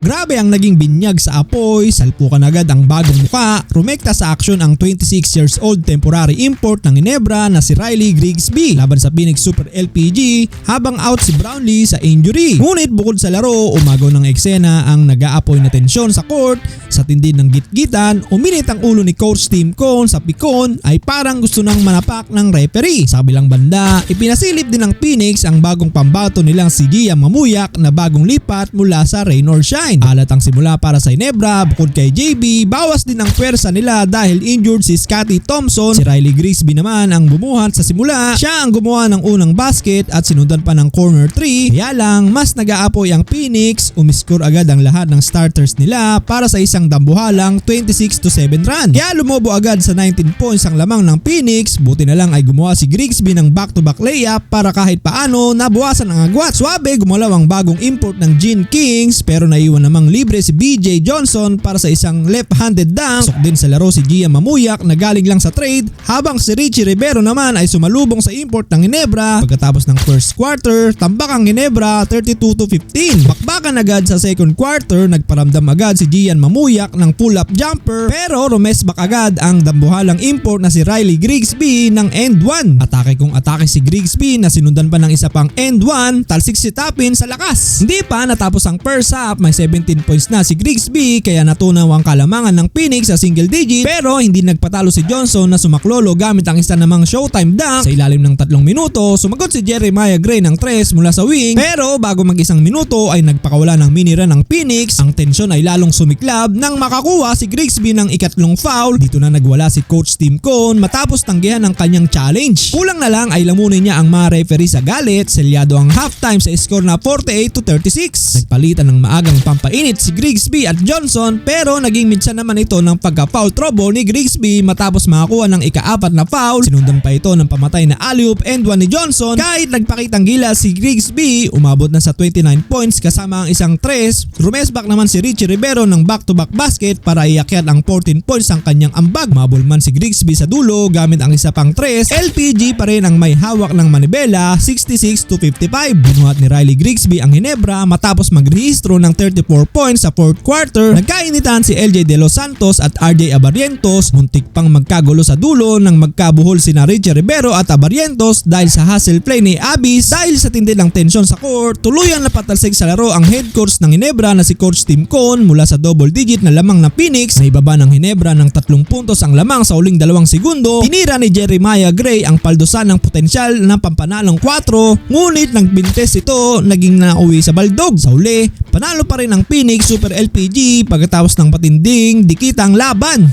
Grabe ang naging binyag sa apoy, salpukan agad ang bagong muka, rumekta sa aksyon ang 26 years old temporary import ng Ginebra na si Riley Grigsby laban sa Phoenix Super LPG habang out si Brownlee sa injury. Ngunit bukod sa laro, umagaw ng eksena ang nag-aapoy na tensyon sa court. Sa tindi ng gitgitan, uminit ang ulo ni Coach Tim Cone sa pikon ay parang gusto nang manapak ng referee. Sa kabilang banda, ipinasilip din ng Phoenix ang bagong pambato nilang si Gia Mamuyak na bagong lipat mula sa Rain or Shine. Alat ang simula para sa Ginebra, bukod kay JB, bawas din ang pwersa nila dahil injured si Scottie Thompson. Si Riley Grigsby naman ang bumuhat sa simula. Siya ang gumawa ng unang basket at sinundan pa ng corner 3. Kaya lang, mas nag-aapoy ang Phoenix, umiscore agad ang lahat ng starters nila para sa isang dambuhalang 26-7 run. Kaya lumobo agad sa 19 points ang lamang ng Phoenix, buti na lang ay gumawa si Grigsby ng back-to-back layup para kahit paano nabawasan ang agwat. Suabe gumalaw ang bagong import ng Gene Kings pero naiwan namang libre si BJ Johnson para sa isang left-handed dunk. Sok din sa laro si Gia Mamuyak na galing lang sa trade habang si Richie Rivero naman ay sumalubong sa import ng Ginebra. Pagkatapos ng first quarter, tambak ang Ginebra 32-15. Bakbakan agad sa second quarter, nagparamdam agad si Gian Mamuyak ng pull-up jumper pero rumesbak agad ang dambuhalang import na si Riley Grigsby ng end 1. Atake kung atake si Grigsby na sinundan pa ng isa pang end 1, talsik si Tapin sa lakas. Hindi pa natapos ang first half, may 17 points na si Grigsby kaya natunaw ang kalamangan ng Phoenix sa single digit pero hindi nagpatalo si Johnson na sumaklolo gamit ang isa namang showtime dunk. Sa ilalim ng 3 minuto, sumagot si Jeremiah Gray ng 3 mula sa wing pero bago mag-isang minuto ay nagpakawala ng mini-run ng Phoenix. Ang tensyon ay lalong sumiklab nang makakuha si Grigsby ng ikatlong foul. Dito na nagwala si Coach Tim Cone matapos tanggihan ang kanyang challenge. Kulang na lang ay lamunin niya ang mga referee sa galit. Selyado ang halftime sa score na 48-36. Nagpalitan ng maagang pampainit si Grigsby at Johnson pero naging minsan naman ito ng pagka-foul trouble ni Grigsby matapos makakuha ng ika-4 na foul. Sinundan pa ito ng pamatay na alley-oop end 1 ni Johnson. Kahit nagpakitang gila si Grigsby, umabot na sa 29 points kasama ang isang 3. Rumesbak naman si Richie Rivero ng back-to-back basket para iakyat ang 14 points ang kanyang ambag. Mabul man si Grigsby sa dulo gamit ang isa pang 3. LPG pa rin ang may hawak ng manibela 66-55. Binuhat ni Riley Grigsby ang Ginebra matapos magrehistro ng 34 points sa fourth quarter. Nagkainitan si LJ De Los Santos at RJ Abarrientos. Muntik pang magkagulo sa dulo nang magkabuhol sina Richie Rivero at Abarrientos dahil sa hustle play ni Abis. Dahil sa tindi ng tensyon sa court, tuluyang napatalsik sa laro ang head coach ng Ginebra na si Coach Tim Cone mula sa double digit na lamang na Phoenix. Naibaba ng Ginebra ng 3 puntos ang lamang sa uling 2 segundo. Tinira ni Jeremiah Gray ang paldosan ng potensyal ng pampanalong 4 ngunit nang bintes ito naging nauwi sa baldog. Sa uli, panalo pa rin ang Phoenix Super LPG pagkatapos ng patinding dikitang laban.